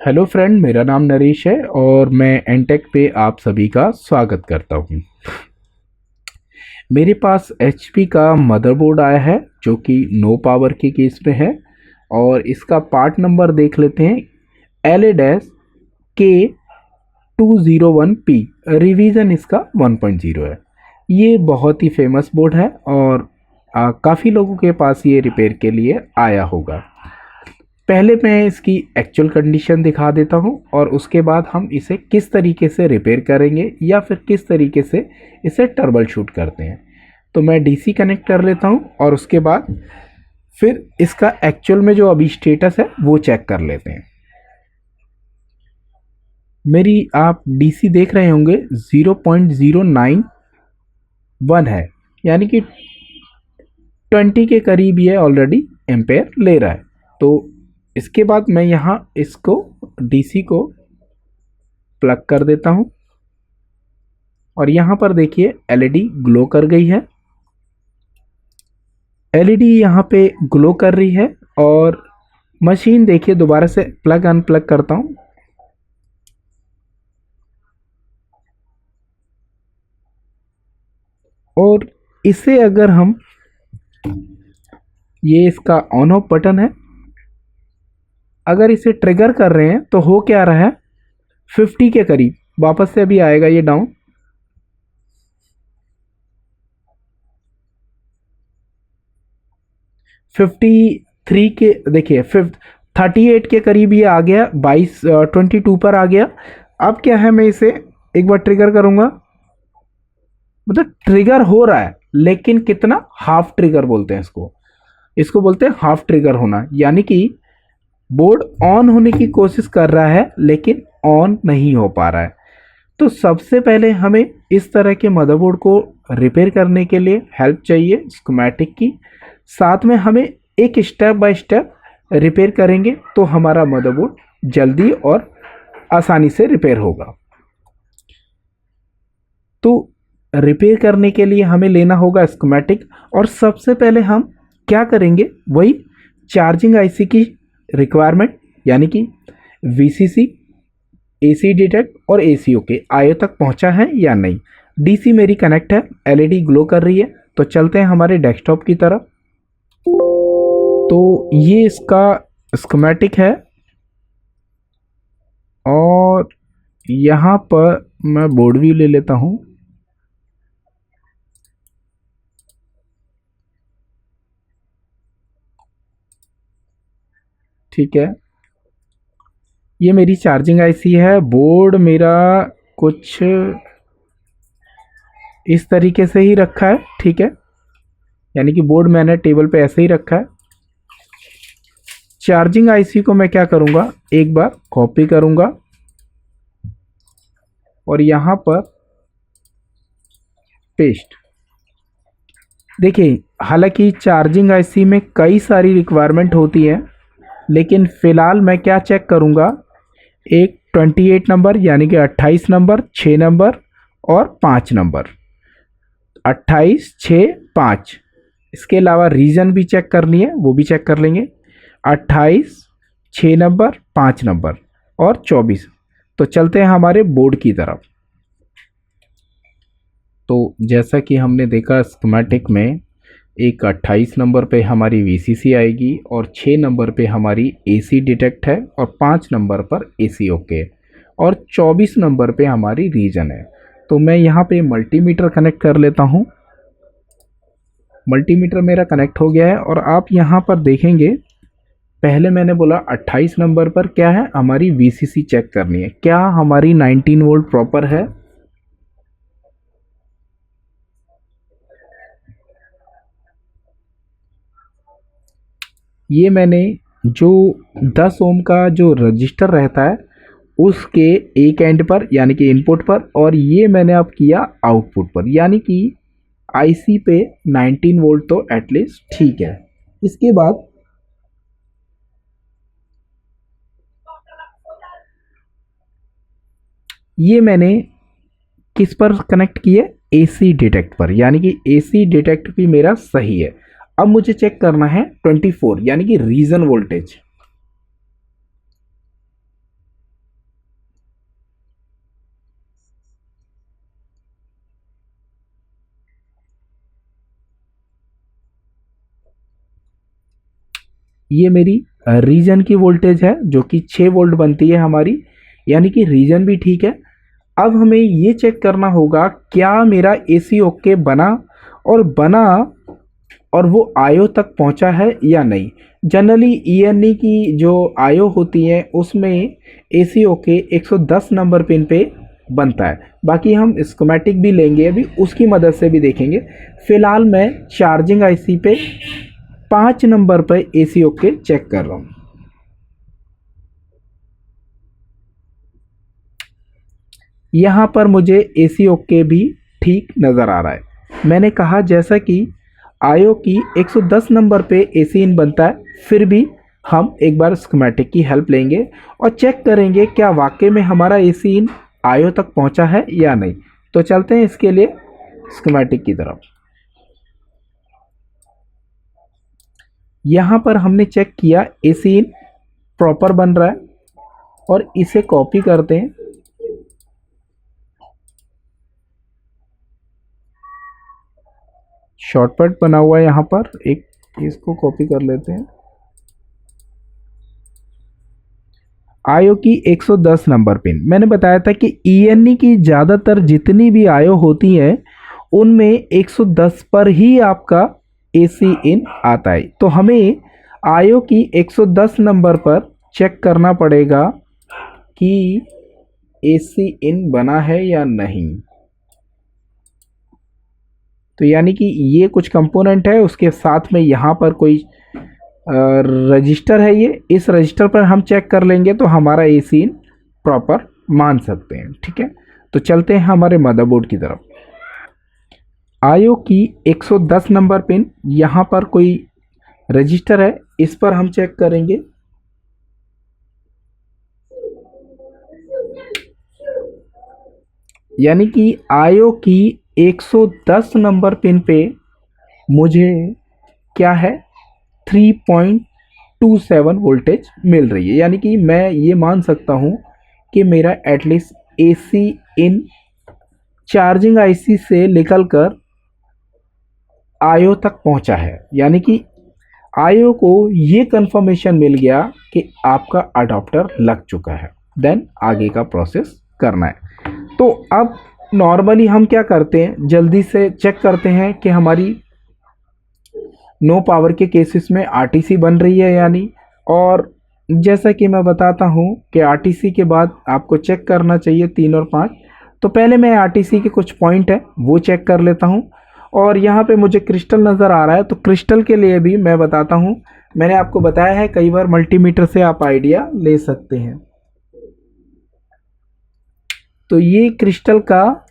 Hello friend, मेरा नाम नरेश है और मैं एनटेक पे आप सभी का स्वागत करता हूँ। मेरे पास एचपी का मदरबोर्ड आया है जो कि नो पावर के केस में है और इसका पार्ट नंबर देख लेते हैं। LA-K201P। रिवीजन इसका 1.0 है। ये बहुत ही फेमस बोर्ड है और काफ़ी लोगों के पास ये रिपेयर के लिए आया होगा। पहले मैं इसकी एक्चुअल कंडीशन दिखा देता हूँ और उसके बाद हम इसे किस तरीके से रिपेयर करेंगे या फिर किस तरीके से इसे ट्रबल शूट करते हैं। तो मैं डीसी कनेक्ट कर लेता हूँ और उसके बाद फिर इसका एक्चुअल में जो अभी स्टेटस है वो चेक कर लेते हैं। मेरी आप डीसी देख रहे होंगे 0.091 है, यानी कि 20 के करीब ये ऑलरेडी एम्पेयर ले रहा है। तो इसके बाद मैं यहाँ इसको डीसी को प्लग कर देता हूँ और यहाँ पर देखिए एलईडी ग्लो कर गई है। एलईडी यहाँ पे ग्लो कर रही है और मशीन देखिए, दोबारा से प्लग अनप्लग करता हूँ। और इसे अगर हम, ये इसका ऑन ऑफ बटन है, अगर इसे ट्रिगर कर रहे हैं तो हो क्या रहा है, 50 के करीब वापस से अभी आएगा ये डाउन। 53 के देखिए, 38 के करीब ये आ गया, 22 पर आ गया। अब क्या है, मैं इसे एक बार ट्रिगर करूंगा, मतलब ट्रिगर हो रहा है लेकिन कितना, हाफ ट्रिगर बोलते हैं इसको। इसको बोलते हैं हाफ ट्रिगर होना, यानी कि बोर्ड ऑन होने की कोशिश कर रहा है लेकिन ऑन नहीं हो पा रहा है। तो सबसे पहले हमें इस तरह के मदरबोर्ड को रिपेयर करने के लिए हेल्प चाहिए स्कीमेटिक की। साथ में हमें एक स्टेप बाय स्टेप रिपेयर करेंगे तो हमारा मदरबोर्ड जल्दी और आसानी से रिपेयर होगा। तो रिपेयर करने के लिए हमें लेना होगा स्कीमेटिक, और सबसे पहले हम क्या करेंगे, वही चार्जिंग आईसी की रिक्वायरमेंट, यानी कि वीसीसी, एसी डिटेक्ट और एसीओ के आयो तक पहुंचा है या नहीं। डीसी मेरी कनेक्ट है, एलईडी ग्लो कर रही है। तो चलते हैं हमारे डेस्कटॉप की तरफ। तो ये इसका स्कीमेटिक है और यहाँ पर मैं बोर्ड व्यू ले लेता हूँ। ठीक है, ये मेरी चार्जिंग आईसी है। बोर्ड मेरा कुछ इस तरीके से ही रखा है, ठीक है, यानी कि बोर्ड मैंने टेबल पे ऐसे ही रखा है। चार्जिंग आईसी को मैं क्या करूँगा, एक बार कॉपी करूँगा और यहाँ पर पेस्ट। देखिए, हालांकि चार्जिंग आईसी में कई सारी रिक्वायरमेंट होती है, लेकिन फ़िलहाल मैं क्या चेक करूँगा, एक 28 नंबर यानी कि 28 नंबर, 6 नंबर और 5 नंबर, 28, 6, 5। इसके अलावा रीजन भी चेक करनी है, वो भी चेक कर लेंगे। 28, 6 नंबर, 5 नंबर और 24। तो चलते हैं हमारे बोर्ड की तरफ। तो जैसा कि हमने देखा स्कीमेटिक में, एक 28 नंबर पे हमारी वीसीसी आएगी और 6 नंबर पे हमारी एसी डिटेक्ट है और 5 नंबर पर एसी ओके और 24 नंबर पे हमारी रीजन है। तो मैं यहाँ पे मल्टीमीटर कनेक्ट कर लेता हूँ। मल्टीमीटर मेरा कनेक्ट हो गया है और आप यहाँ पर देखेंगे, पहले मैंने बोला 28 नंबर पर क्या है, हमारी वीसीसी चेक करनी है, क्या हमारी 19 वोल्ट प्रॉपर है। ये मैंने जो 10 ओम का जो रजिस्टर रहता है उसके एक एंड पर, यानी कि इनपुट पर, और ये मैंने अब किया आउटपुट पर, यानी कि आईसी पे 19 वोल्ट तो एटलीस्ट ठीक है। इसके बाद ये मैंने किस पर कनेक्ट किया, एसी डिटेक्ट पर, यानी कि एसी डिटेक्ट भी मेरा सही है। अब मुझे चेक करना है 24, यानी कि रीजन वोल्टेज। ये मेरी रीजन की वोल्टेज है जो कि 6 वोल्ट बनती है हमारी, यानी कि रीजन भी ठीक है। अब हमें ये चेक करना होगा क्या मेरा एसी ओके बना, और बना और वो आयो तक पहुंचा है या नहीं। जनरली ईएनई की जो आयो होती है उसमें एसी ओके 110 नंबर पिन पे बनता है। बाकी हम स्कीमेटिक भी लेंगे अभी, उसकी मदद से भी देखेंगे। फिलहाल मैं चार्जिंग आईसी पे 5 नंबर पर एसी ओके चेक कर रहा हूँ। यहाँ पर मुझे एसी ओके भी ठीक नज़र आ रहा है। मैंने कहा जैसा कि आयो की 110 नंबर पे एसी इन बनता है, फिर भी हम एक बार स्कीमेटिक की हेल्प लेंगे और चेक करेंगे क्या वाकई में हमारा एसी इन आयो तक पहुंचा है या नहीं। तो चलते हैं इसके लिए स्कीमेटिक की तरफ। यहाँ पर हमने चेक किया एसी इन प्रॉपर बन रहा है, और इसे कॉपी करते हैं। शॉर्टकट बना हुआ है यहाँ पर, एक इसको कॉपी कर लेते हैं। आयो की 110 नंबर पिन, मैंने बताया था कि ईएनई की ज़्यादातर जितनी भी आयो होती हैं उनमें 110 पर ही आपका एसी इन आता है। तो हमें आयो की 110 नंबर पर चेक करना पड़ेगा कि एसी इन बना है या नहीं। तो यानी कि ये कुछ कंपोनेंट है, उसके साथ में यहाँ पर कोई रजिस्टर है, ये इस रजिस्टर पर हम चेक कर लेंगे तो हमारा एसी इन प्रॉपर मान सकते हैं। ठीक है, तो चलते हैं हमारे मदरबोर्ड की तरफ। आयो की 110 नंबर पिन, यहाँ पर कोई रजिस्टर है, इस पर हम चेक करेंगे। यानी कि आयो की 110 नंबर पिन पे मुझे क्या है 3.27 वोल्टेज मिल रही है। यानी कि मैं ये मान सकता हूँ कि मेरा एटलीस्ट एसी इन चार्जिंग आईसी से निकलकर आयो तक पहुँचा है। यानी कि आयो को ये कंफर्मेशन मिल गया कि आपका अडॉप्टर लग चुका है। देन आगे का प्रोसेस करना है। तो अब नॉर्मली हम क्या करते हैं, जल्दी से चेक करते हैं कि हमारी नो पावर के केसेस में आरटीसी बन रही है यानी। और जैसा कि मैं बताता हूँ कि आरटीसी के बाद आपको चेक करना चाहिए 3 और 5। तो पहले मैं आरटीसी के कुछ पॉइंट है वो चेक कर लेता हूँ। और यहाँ पे मुझे क्रिस्टल नज़र आ रहा है, तो क्रिस्टल के लिए भी मैं बताता हूँ। मैंने आपको बताया है कई बार मल्टीमीटर से आप आइडिया ले सकते हैं। तो ये क्रिस्टल का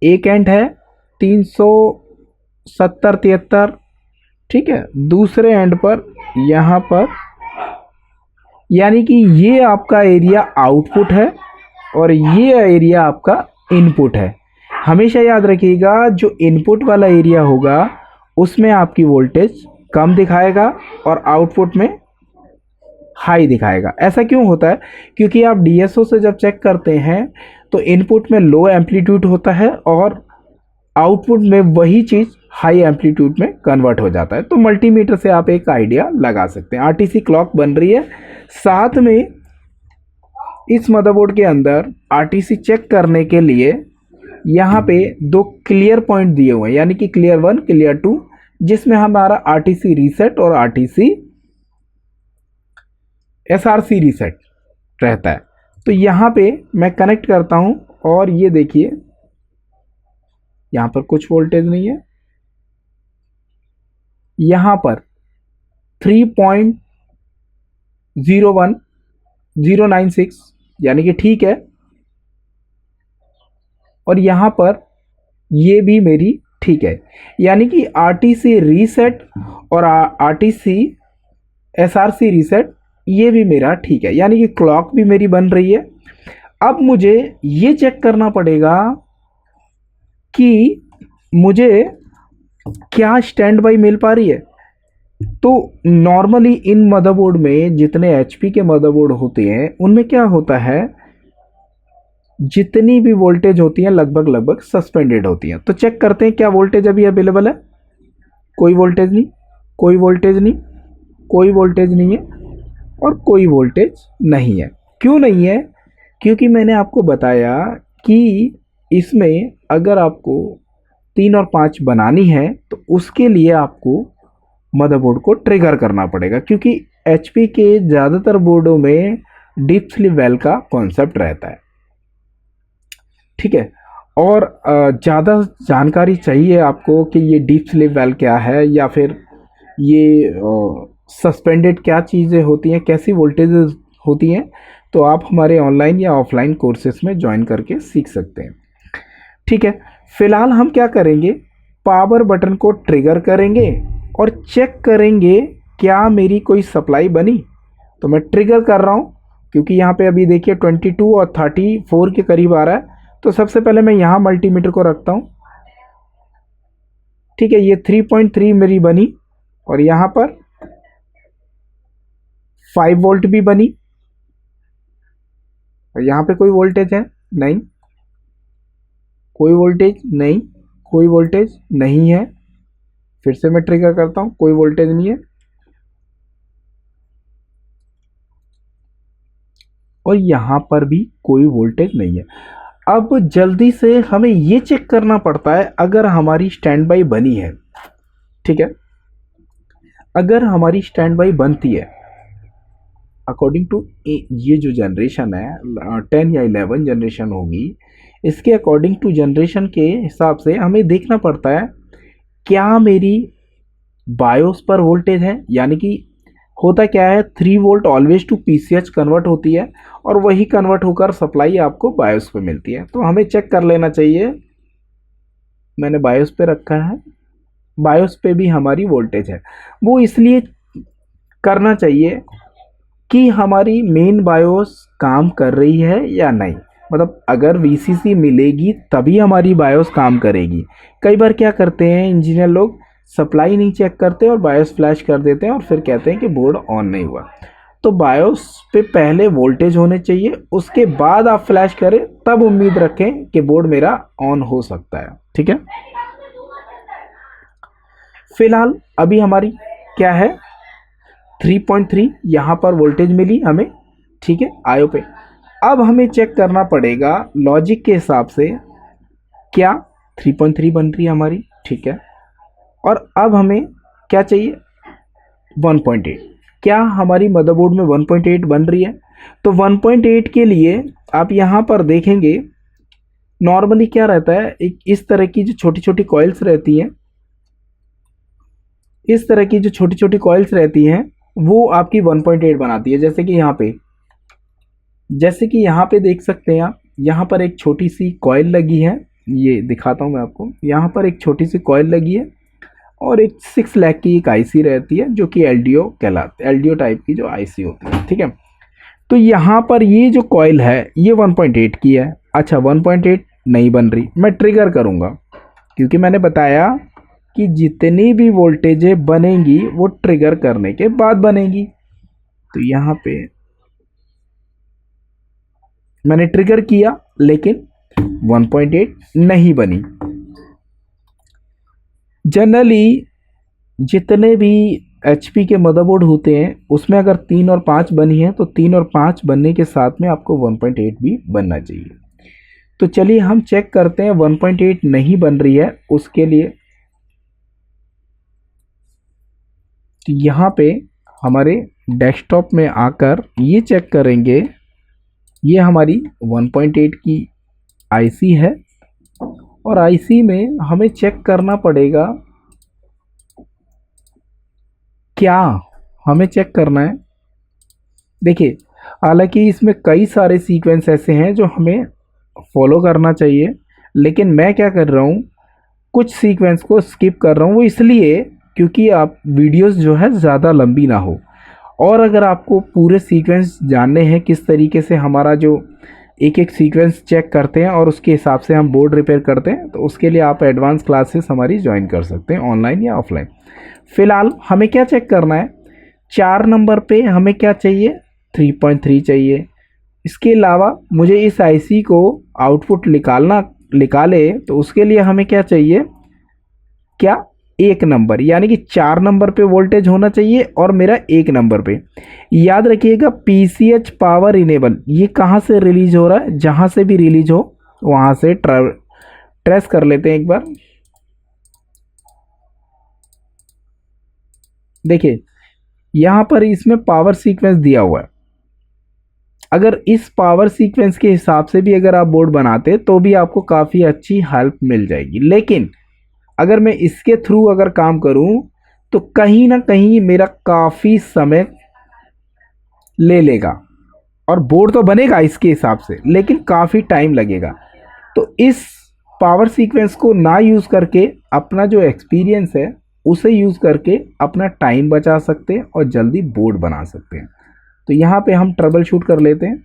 एक एंड है 370-73, ठीक है। दूसरे एंड पर यहाँ पर, यानी कि ये आपका एरिया आउटपुट है और ये एरिया आपका इनपुट है। हमेशा याद रखिएगा जो इनपुट वाला एरिया होगा उसमें आपकी वोल्टेज कम दिखाएगा और आउटपुट में हाई दिखाएगा। ऐसा क्यों होता है, क्योंकि आप डीएसओ से जब चेक करते हैं तो इनपुट में लो एम्पलीट्यूड होता है और आउटपुट में वही चीज़ हाई एम्पलीट्यूड में कन्वर्ट हो जाता है। तो मल्टीमीटर से आप एक आइडिया लगा सकते हैं। आरटीसी क्लॉक बन रही है, साथ में इस मदरबोर्ड के अंदर आरटीसी चेक करने के लिए यहाँ पे 2 क्लियर पॉइंट दिए हुए हैं, यानी कि क्लियर 1 क्लियर 2, जिसमें हमारा आरटीसी रीसेट और आरटीसी एसआरसी रीसेट रहता है। तो यहाँ पे मैं कनेक्ट करता हूँ और ये देखिए यहाँ पर कुछ वोल्टेज नहीं है, यहाँ पर 3.01096 यानी कि ठीक है। और यहाँ पर ये भी मेरी ठीक है, यानी कि आरटीसी रीसेट और आरटीसी एसआरसी रीसेट ये भी मेरा ठीक है, यानी कि क्लॉक भी मेरी बन रही है। अब मुझे ये चेक करना पड़ेगा कि मुझे क्या स्टैंड बाई मिल पा रही है। तो नॉर्मली इन मदरबोर्ड में जितने एचपी के मदरबोर्ड होते हैं उनमें क्या होता है, जितनी भी वोल्टेज होती है लगभग सस्पेंडेड होती है। तो चेक करते हैं क्या वोल्टेज अभी अवेलेबल है। कोई वोल्टेज नहीं, कोई वोल्टेज नहीं, कोई वोल्टेज नहीं है और कोई वोल्टेज नहीं है। क्यों नहीं है? क्योंकि मैंने आपको बताया कि इसमें अगर आपको 3 और 5 बनानी है तो उसके लिए आपको मदरबोर्ड को ट्रिगर करना पड़ेगा, क्योंकि एचपी के ज़्यादातर बोर्डों में डीप स्लीप वेल का कॉन्सेप्ट रहता है। ठीक है, और ज़्यादा जानकारी चाहिए आपको कि ये डीप स्लीप वेल क्या है या फिर ये सस्पेंडेड क्या चीज़ें होती हैं, कैसी वोल्टेजेस होती हैं, तो आप हमारे ऑनलाइन या ऑफलाइन कोर्सेज में ज्वाइन करके सीख सकते हैं। ठीक है, फिलहाल हम क्या करेंगे, पावर बटन को ट्रिगर करेंगे और चेक करेंगे क्या मेरी कोई सप्लाई बनी। तो मैं ट्रिगर कर रहा हूँ क्योंकि यहाँ पे अभी देखिए 22 और 34 के करीब आ रहा है। तो सबसे पहले मैं यहाँ मल्टीमीटर को रखता हूँ। ठीक है, ये 3.3 मेरी बनी और यहाँ पर 5 वोल्ट भी बनी और यहाँ पे कोई वोल्टेज है नहीं, कोई वोल्टेज नहीं, कोई वोल्टेज नहीं है। फिर से मैं ट्रिगर करता हूँ, कोई वोल्टेज नहीं है और यहाँ पर भी कोई वोल्टेज नहीं है। अब जल्दी से हमें ये चेक करना पड़ता है अगर हमारी स्टैंड बाई बनी है। ठीक है, अगर हमारी स्टैंड बाई बनती है अकॉर्डिंग टू ये जो जनरेशन है 10 या 11 जनरेशन होगी, इसके अकॉर्डिंग टू जनरेशन के हिसाब से हमें देखना पड़ता है क्या मेरी बायोस पर वोल्टेज है। यानी कि होता क्या है, 3 volt always to PCH convert होती है और वही कन्वर्ट होकर सप्लाई आपको बायोस पे मिलती है। तो हमें चेक कर लेना चाहिए, मैंने बायोस पे रखा है, बायोस पे भी हमारी वोल्टेज है। वो इसलिए करना चाहिए कि हमारी मेन बायोस काम कर रही है या नहीं। मतलब अगर वीसीसी मिलेगी तभी हमारी बायोस काम करेगी। कई बार क्या करते हैं इंजीनियर लोग, सप्लाई नहीं चेक करते और बायोस फ्लैश कर देते हैं और फिर कहते हैं कि बोर्ड ऑन नहीं हुआ। तो बायोस पे पहले वोल्टेज होने चाहिए, उसके बाद आप फ्लैश करें, तब उम्मीद रखें कि बोर्ड मेरा ऑन हो सकता है। ठीक है, फिलहाल अभी हमारी क्या है 3.3 यहाँ पर वोल्टेज मिली हमें। ठीक है, आयो पे अब हमें चेक करना पड़ेगा लॉजिक के हिसाब से क्या 3.3 बन रही है हमारी। ठीक है, और अब हमें क्या चाहिए 1.8। क्या हमारी मदरबोर्ड में 1.8 बन रही है? तो 1.8 के लिए आप यहाँ पर देखेंगे नॉर्मली क्या रहता है, एक इस तरह की जो छोटी छोटी कॉइल्स रहती हैं, इस तरह की जो छोटी छोटी कॉइल्स रहती हैं वो आपकी 1.8 बनाती है। जैसे कि यहाँ पे देख सकते हैं आप, यहाँ पर एक छोटी सी कॉइल लगी है, ये दिखाता हूँ मैं आपको। यहाँ पर एक छोटी सी कॉइल लगी है और एक 6 लाख की एक आईसी रहती है जो कि एलडीओ कहलाती है, एलडीओ टाइप की जो आईसी होती है। ठीक है, तो यहाँ पर ये जो कॉइल है ये 1.8 की है। अच्छा, 1.8 नहीं बन रही, मैं ट्रिगर करूँगा क्योंकि मैंने बताया कि जितनी भी वोल्टेजें बनेंगी वो ट्रिगर करने के बाद बनेगी। तो यहाँ पे मैंने ट्रिगर किया लेकिन 1.8 नहीं बनी। जनरली जितने भी एचपी के मदरबोर्ड होते हैं उसमें अगर 3 और 5 बनी है तो 3 और 5 बनने के साथ में आपको 1.8 भी बनना चाहिए। तो चलिए हम चेक करते हैं 1.8 नहीं बन रही है उसके लिए। तो यहाँ पे हमारे डेस्कटॉप में आकर ये चेक करेंगे, ये हमारी 1.8 की आईसी है और आईसी में हमें चेक करना पड़ेगा क्या हमें चेक करना है। देखिए, हालांकि इसमें कई सारे सीक्वेंस ऐसे हैं जो हमें फॉलो करना चाहिए, लेकिन मैं क्या कर रहा हूँ, कुछ सीक्वेंस को स्किप कर रहा हूँ। वो इसलिए क्योंकि आप वीडियोस जो है ज़्यादा लंबी ना हो, और अगर आपको पूरे सीक्वेंस जानने हैं किस तरीके से हमारा जो एक एक सीक्वेंस चेक करते हैं और उसके हिसाब से हम बोर्ड रिपेयर करते हैं, तो उसके लिए आप एडवांस क्लासेस हमारी ज्वाइन कर सकते हैं ऑनलाइन या ऑफलाइन। फ़िलहाल हमें क्या चेक करना है, 4 नंबर पे हमें क्या चाहिए 3.3 चाहिए। इसके अलावा मुझे इस आईसी को आउटपुट निकाले तो उसके लिए हमें क्या चाहिए, क्या एक नंबर, यानी कि 4 नंबर पे वोल्टेज होना चाहिए और मेरा 1 नंबर पे। याद रखिएगा पीसीएच पावर इनेबल ये कहाँ से रिलीज हो रहा है, जहाँ से भी रिलीज हो वहाँ से ट्रेस कर लेते हैं एक बार। देखिए यहाँ पर इसमें पावर सीक्वेंस दिया हुआ है, अगर इस पावर सीक्वेंस के हिसाब से भी अगर आप बोर्ड बनाते तो भी आपको काफ़ी अच्छी हेल्प मिल जाएगी। लेकिन अगर मैं इसके थ्रू अगर काम करूं तो कहीं ना कहीं मेरा काफ़ी समय ले लेगा, और बोर्ड तो बनेगा इसके हिसाब से लेकिन काफ़ी टाइम लगेगा। तो इस पावर सीक्वेंस को ना यूज़ करके अपना जो एक्सपीरियंस है उसे यूज़ करके अपना टाइम बचा सकते हैं और जल्दी बोर्ड बना सकते हैं। तो यहाँ पे हम ट्रबल शूट कर लेते हैं।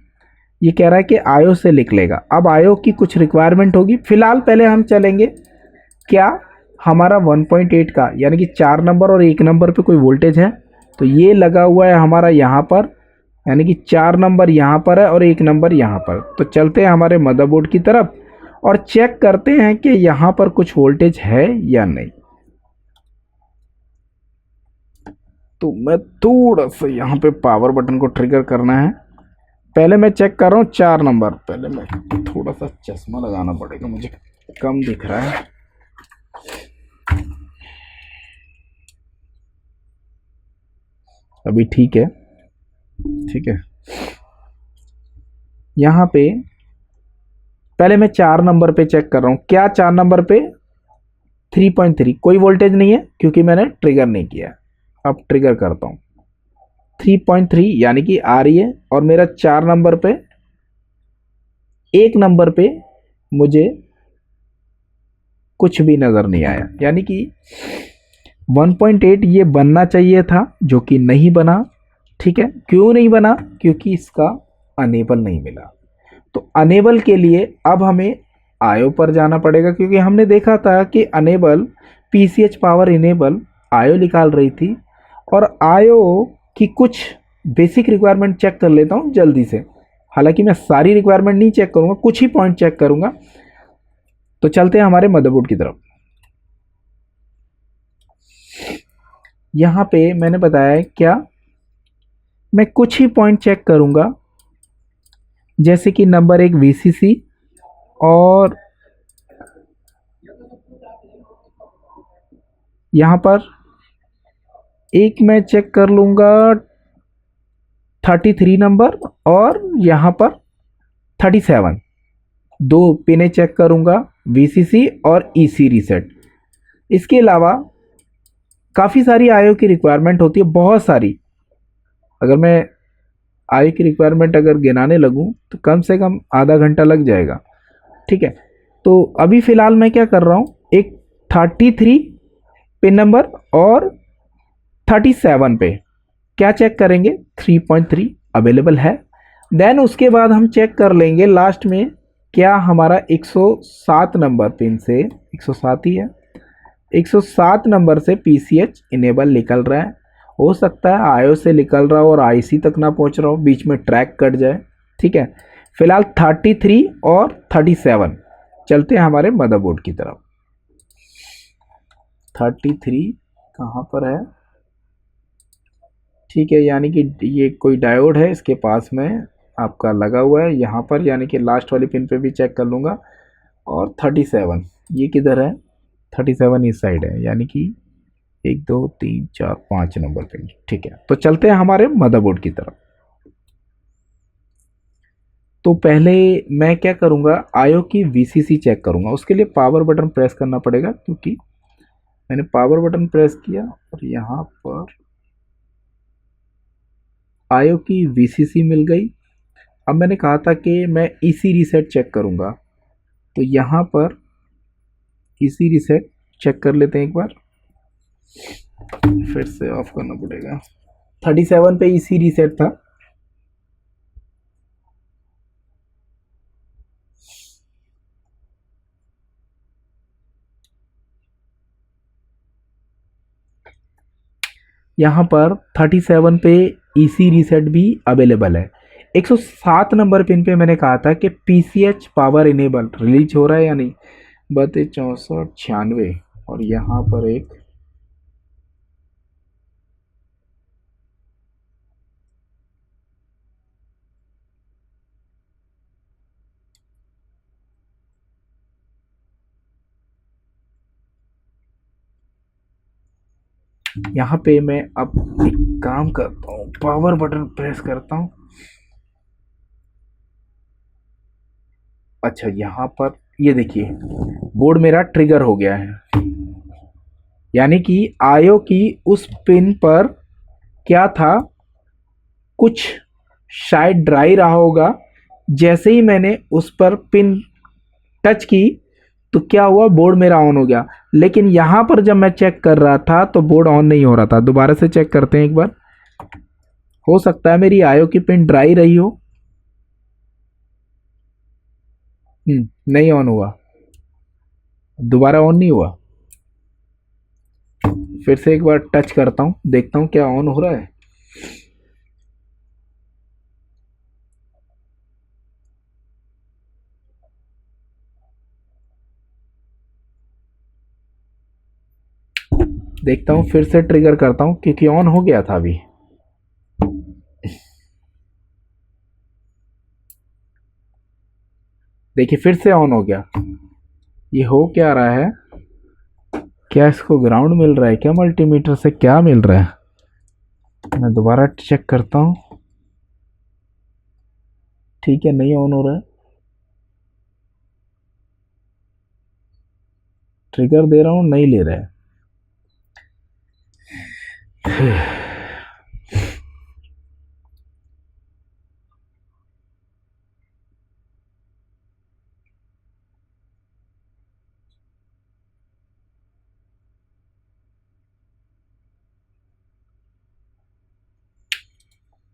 ये कह रहा है कि आयो से लिख लेगा। अब आयो की कुछ रिक्वायरमेंट होगी। फिलहाल पहले हम चलेंगे क्या हमारा 1.8 का, यानी कि 4 नंबर और 1 नंबर पे कोई वोल्टेज है, तो ये लगा हुआ है हमारा यहाँ पर, यानी कि 4 नंबर यहाँ पर है और 1 नंबर यहाँ पर। तो चलते हैं हमारे मदरबोर्ड की तरफ और चेक करते हैं कि यहाँ पर कुछ वोल्टेज है या नहीं। तो मैं थोड़ा सा यहाँ पे पावर बटन को ट्रिगर करना है। पहले मैं चेक कर रहा हूँ 4 नंबर। पहले मैं थोड़ा सा चश्मा लगाना पड़ेगा, मुझे कम दिख रहा है। अभी ठीक है, ठीक है। यहाँ पे पहले मैं 4 नंबर पे चेक कर रहा हूँ। क्या 4 नंबर पे 3.3 कोई वोल्टेज नहीं है क्योंकि मैंने ट्रिगर नहीं किया। अब ट्रिगर करता हूँ 3.3 यानी कि आ रही है, और मेरा 4 नंबर पे 1 नंबर पे मुझे कुछ भी नज़र नहीं आया, यानी कि 1.8 ये बनना चाहिए था जो कि नहीं बना। ठीक है, क्यों नहीं बना? क्योंकि इसका अनेबल नहीं मिला। तो अनेबल के लिए अब हमें आयो पर जाना पड़ेगा, क्योंकि हमने देखा था कि अनेबल पीसीएच पावर इनेबल आयो निकाल रही थी। और आयो की कुछ बेसिक रिक्वायरमेंट चेक कर लेता हूँ जल्दी से। हालांकि मैं सारी रिक्वायरमेंट नहीं चेक करूँगा, कुछ ही पॉइंट चेक करूँगा। तो चलते हैं हमारे मदरबोर्ड की तरफ। यहाँ पे मैंने बताया क्या, मैं कुछ ही पॉइंट चेक करूँगा, जैसे कि नंबर 1 वीसीसी, और यहाँ पर एक मैं चेक कर लूँगा 33 नंबर, और यहाँ पर 37। 2 पिने चेक करूँगा, वीसीसी और ईसी रीसेट। इसके अलावा काफ़ी सारी आयो की रिक्वायरमेंट होती है, बहुत सारी। अगर मैं आयो की रिक्वायरमेंट अगर गिनाने लगूँ तो कम से कम आधा घंटा लग जाएगा। ठीक है, तो अभी फ़िलहाल मैं क्या कर रहा हूँ, एक 33 पिन नंबर और 37 पे क्या चेक करेंगे, 3.3 अवेलेबल है। देन उसके बाद हम चेक कर लेंगे लास्ट में क्या हमारा 107 नंबर पिन से, 107 ही है, 107 नंबर से पीसीएच इनेबल निकल रहा है। हो सकता है आयो से निकल रहा हो और आईसी तक ना पहुंच रहा हो, बीच में ट्रैक कट जाए। ठीक है, फिलहाल 33 और 37। चलते हैं हमारे मदरबोर्ड की तरफ। 33 कहाँ पर है? ठीक है, यानी कि ये कोई डायोड है इसके पास में आपका लगा हुआ है यहाँ पर, यानी कि लास्ट वाली पिन पे भी चेक कर लूँगा। और 37 ये किधर है? 37 इस साइड है, यानी कि 1 2 3 4 5 नंबर पिन। ठीक है, तो चलते हैं हमारे मदरबोर्ड की तरफ। तो पहले मैं क्या करूँगा, आयो की वीसीसी चेक करूँगा। उसके लिए पावर बटन प्रेस करना पड़ेगा, क्योंकि मैंने पावर बटन प्रेस किया और यहाँ पर आयो की वीसीसी मिल गई। अब मैंने कहा था कि मैं ईसी रीसेट चेक करूँगा, तो यहाँ पर ईसी रीसेट चेक कर लेते हैं एक बार। फिर से ऑफ करना पड़ेगा। 37 पे ईसी रीसेट था। यहाँ पर 37 पे ईसी रीसेट भी अवेलेबल है। 107 नंबर पिन पे मैंने कहा था कि पीसीएच पावर इनेबल रिलीज हो रहा है या नहीं। 32 64 96, और यहाँ पर एक यहाँ पे मैं अब एक काम करता हूँ, पावर बटन प्रेस करता हूँ। अच्छा, यहाँ पर ये देखिए बोर्ड मेरा ट्रिगर हो गया है, यानी कि आयो की उस पिन पर क्या था, कुछ शायद ड्राई रहा होगा। जैसे ही मैंने उस पर पिन टच की तो क्या हुआ, बोर्ड मेरा ऑन हो गया। लेकिन यहाँ पर जब मैं चेक कर रहा था तो बोर्ड ऑन नहीं हो रहा था। दोबारा से चेक करते हैं एक बार, हो सकता है मेरी आयो की पिन ड्राई रही हो। नहीं ऑन हुआ, दोबारा ऑन नहीं हुआ। फिर से एक बार टच करता हूँ, देखता हूँ क्या ऑन हो रहा है। देखता हूँ, फिर से ट्रिगर करता हूँ क्योंकि ऑन हो गया था अभी। देखिए फिर से ऑन हो गया। ये हो क्या रहा है, क्या इसको ग्राउंड मिल रहा है क्या, मल्टीमीटर से क्या मिल रहा है। मैं दोबारा चेक करता हूँ। ठीक है, नहीं ऑन हो रहा है। ट्रिगर दे रहा हूँ, नहीं ले रहा है।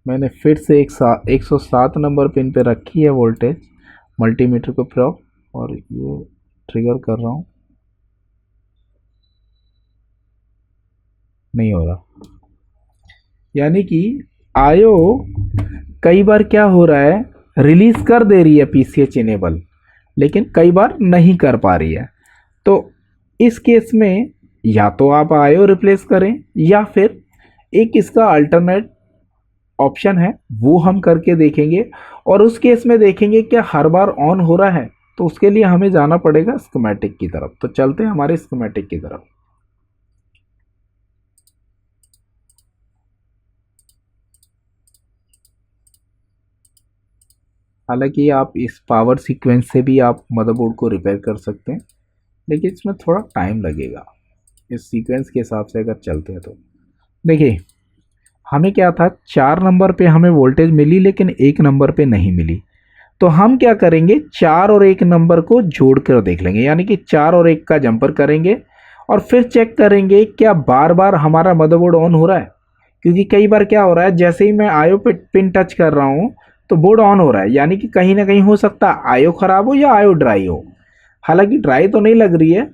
मैंने फिर से 107 नंबर पिन पे रखी है वोल्टेज मल्टीमीटर को प्रॉप, और ये ट्रिगर कर रहा हूँ, नहीं हो रहा। यानी कि आयो कई बार क्या हो रहा है, रिलीज कर दे रही है पीसीएच इनेबल, लेकिन कई बार नहीं कर पा रही है। तो इस केस में या तो आप आयो रिप्लेस करें, या फिर एक इसका अल्टरनेट ऑप्शन है वो हम करके देखेंगे, और उस केस में देखेंगे क्या हर बार ऑन हो रहा है। तो उसके लिए हमें जाना पड़ेगा स्कीमेटिक की तरफ। तो चलते हैं हमारे स्कीमेटिक की तरफ। हालांकि आप इस पावर सीक्वेंस से भी आप मदरबोर्ड को रिपेयर कर सकते हैं, लेकिन इसमें थोड़ा टाइम लगेगा इस सीक्वेंस के हिसाब से अगर चलते हैं तो। देखिए हमें क्या था, 4 नंबर पे हमें वोल्टेज मिली लेकिन 1 नंबर पे नहीं मिली। तो हम क्या करेंगे, 4 और 1 नंबर को जोड़ कर देख लेंगे, यानी कि 4 और 1 का जंपर करेंगे और फिर चेक करेंगे क्या बार बार हमारा मदरबोर्ड ऑन हो रहा है। क्योंकि कई बार क्या हो रहा है, जैसे ही मैं आयो पे पिन टच कर रहा हूँ तो बोर्ड ऑन हो रहा है, यानी कि कहीं ना कहीं हो सकता है आयो खराब हो या आयो ड्राई हो। हालांकि ड्राई तो नहीं लग रही है,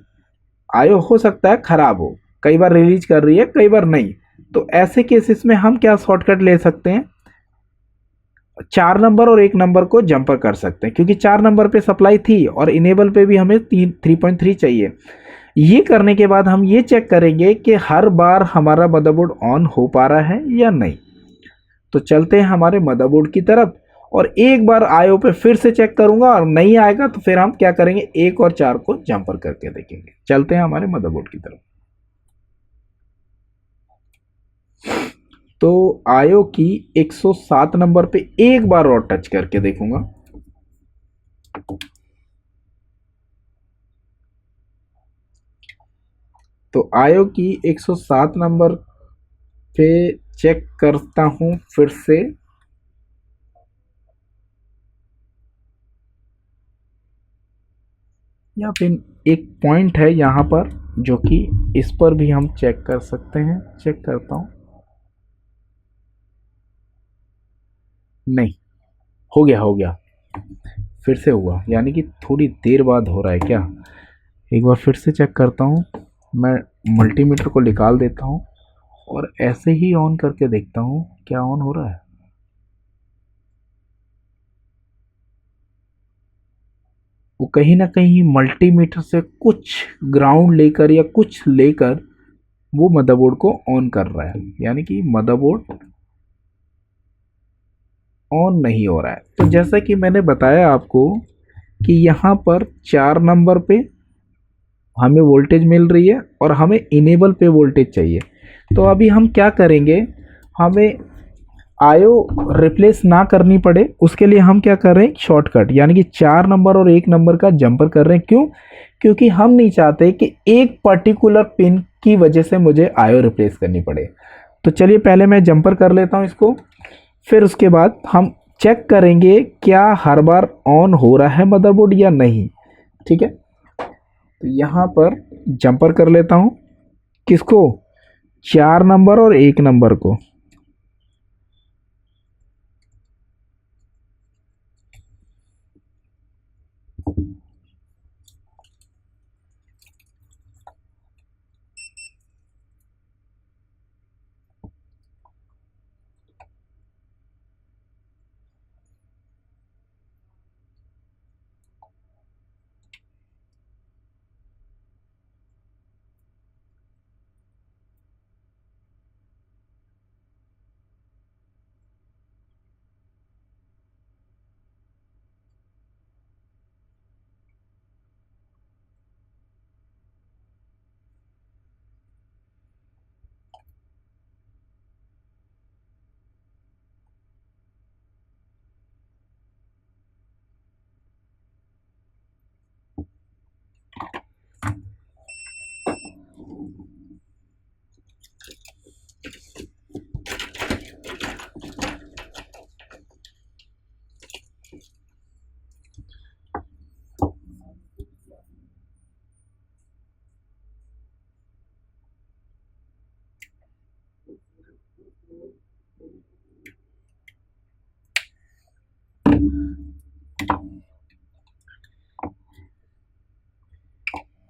आयो हो सकता है खराब हो, कई बार रिलीज कर रही है कई बार नहीं। तो ऐसे केसेस में हम क्या शॉर्टकट ले सकते हैं, 4 नंबर और 1 नंबर को जंपर कर सकते हैं, क्योंकि 4 नंबर पे सप्लाई थी और इनेबल पे भी हमें 3.3 चाहिए। ये करने के बाद हम ये चेक करेंगे कि हर बार हमारा मदरबोर्ड ऑन हो पा रहा है या नहीं। तो चलते हैं हमारे मदरबोर्ड की तरफ, और एक बार आयो पे फिर से चेक करूंगा, और नहीं आएगा तो फिर हम क्या करेंगे, 1 और 4 को जंपर करके देखेंगे। चलते हैं हमारे मदरबोर्ड की तरफ। तो आयो की 107 नंबर पे एक बार और टच करके देखूंगा। तो आयो की 107 नंबर पे चेक करता हूं फिर से। या फिर एक पॉइंट है यहाँ पर जो कि इस पर भी हम चेक कर सकते हैं। चेक करता हूं, नहीं, हो गया हो गया, फिर से हुआ, यानी कि थोड़ी देर बाद हो रहा है क्या। एक बार फिर से चेक करता हूँ, मैं मल्टीमीटर को निकाल देता हूँ और ऐसे ही ऑन करके देखता हूँ क्या ऑन हो रहा है। वो कहीं ना कहीं मल्टीमीटर से कुछ ग्राउंड लेकर या कुछ लेकर वो मदरबोर्ड को ऑन कर रहा है, यानी कि मदरबोर्ड ऑन नहीं हो रहा है। तो जैसा कि मैंने बताया आपको कि यहाँ पर 4 नंबर पे हमें वोल्टेज मिल रही है और हमें इनेबल पे वोल्टेज चाहिए। तो अभी हम क्या करेंगे, हमें आयो रिप्लेस ना करनी पड़े उसके लिए हम क्या कर रहे हैं, शॉर्टकट यानी कि 4 नंबर और 1 नंबर का जंपर कर रहे हैं। क्यों? क्योंकि हम नहीं चाहते कि एक पर्टिकुलर पिन की वजह से मुझे आयो रिप्लेस करनी पड़े। तो चलिए पहले मैं जंपर कर लेता हूँ इसको, फिर उसके बाद हम चेक करेंगे क्या हर बार ऑन हो रहा है मदरबोर्ड या नहीं। ठीक है, तो यहाँ पर जंपर कर लेता हूँ, किसको, 4 नंबर और 1 नंबर को।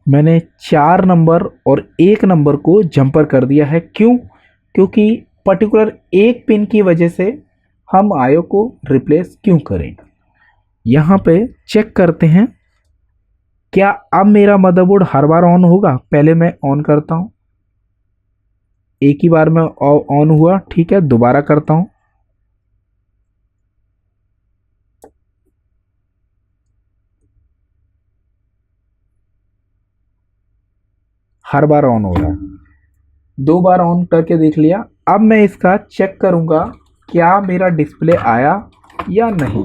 मैंने 4 नंबर और 1 नंबर को जंपर कर दिया है। क्यों? क्योंकि पर्टिकुलर एक पिन की वजह से हम आयो को रिप्लेस क्यों करें। यहाँ पे चेक करते हैं क्या अब मेरा मदरबोर्ड हर बार ऑन होगा। पहले मैं ऑन करता हूँ, एक ही बार में ऑन हुआ, ठीक है, दोबारा करता हूँ। हर बार ऑन हो रहा है, 2 बार ऑन करके देख लिया। अब मैं इसका चेक करूंगा क्या मेरा डिस्प्ले आया या नहीं।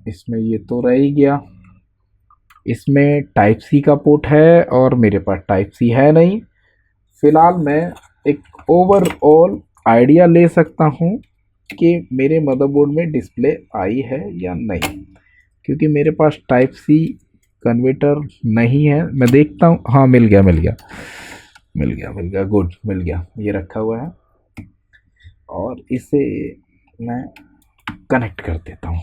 इसमें ये तो रह ही गया, इसमें टाइप सी का पोर्ट है और मेरे पास टाइप सी है नहीं। फिलहाल मैं एक ओवरऑल आइडिया ले सकता हूँ कि मेरे मदरबोर्ड में डिस्प्ले आई है या नहीं, क्योंकि मेरे पास टाइप सी कन्वर्टर नहीं है। मैं देखता हूँ, हाँ मिल गया मिल गया मिल गया मिल गया, गुड मिल गया, ये रखा हुआ है और इसे मैं कनेक्ट कर देता हूँ।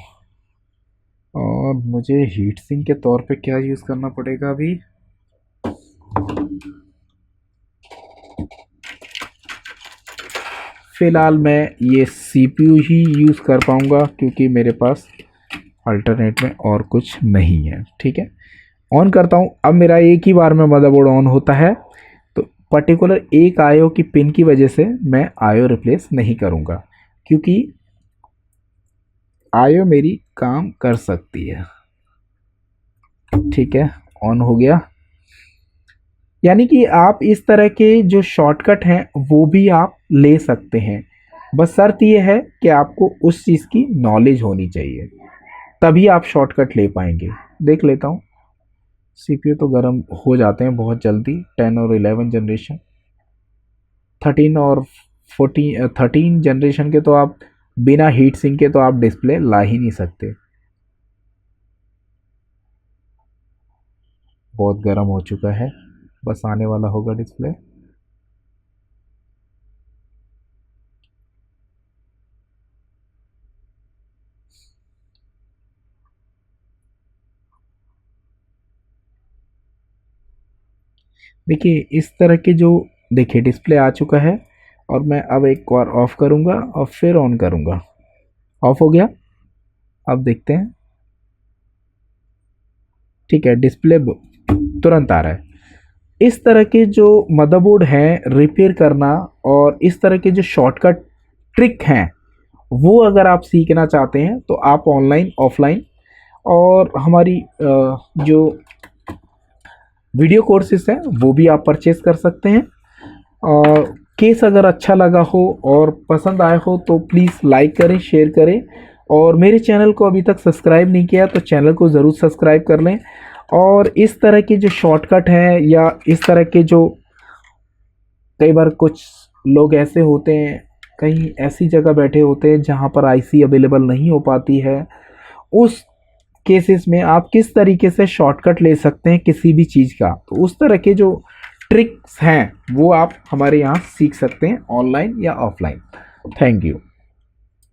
और मुझे हीट सिंक के तौर पे क्या यूज़ करना पड़ेगा अभी, फ़िलहाल मैं ये सीपीयू ही यूज़ कर पाऊँगा क्योंकि मेरे पास अल्टरनेट में और कुछ नहीं है। ठीक है, ऑन करता हूँ। अब मेरा एक ही बार में मदरबोर्ड ऑन होता है, तो पर्टिकुलर एक आयो की पिन की वजह से मैं आयो रिप्लेस नहीं करूँगा, क्योंकि आयो मेरी काम कर सकती है। ठीक है, ऑन हो गया। यानी कि आप इस तरह के जो शॉर्टकट हैं वो भी आप ले सकते हैं, बस शर्त ये है कि आपको उस चीज़ की नॉलेज होनी चाहिए, तभी आप शॉर्टकट ले पाएंगे। देख लेता हूँ, सीपीयू तो गर्म हो जाते हैं बहुत जल्दी। 10 और 11 जनरेशन, 13 और 14 13 जनरेशन के तो आप बिना हीट सिंक के तो आप डिस्प्ले ला ही नहीं सकते। बहुत गर्म हो चुका है, बस आने वाला होगा डिस्प्ले। देखिए इस तरह के जो, देखिए डिस्प्ले आ चुका है और मैं अब एक बार ऑफ करूंगा और फिर ऑन करूंगा। ऑफ हो गया, अब देखते हैं। ठीक है, डिस्प्ले तुरंत आ रहा है। इस तरह के जो मदरबोर्ड हैं रिपेयर करना और इस तरह के जो शॉर्टकट ट्रिक हैं वो अगर आप सीखना चाहते हैं तो आप ऑनलाइन ऑफलाइन और हमारी जो वीडियो कोर्सेज हैं वो भी आप परचेज कर सकते हैं। और केस अगर अच्छा लगा हो और पसंद आया हो तो प्लीज़ लाइक करें, शेयर करें, और मेरे चैनल को अभी तक सब्सक्राइब नहीं किया तो चैनल को ज़रूर सब्सक्राइब कर लें। और इस तरह के जो शॉर्टकट हैं या इस तरह के जो, कई बार कुछ लोग ऐसे होते हैं कहीं ऐसी जगह बैठे होते हैं जहाँ पर आईसी अवेलेबल नहीं हो पाती है, उस केसेस में आप किस तरीके से शॉर्टकट ले सकते हैं किसी भी चीज़ का, तो उस तरह के जो ट्रिक्स हैं वो आप हमारे यहाँ सीख सकते हैं ऑनलाइन या ऑफलाइन। Thank you.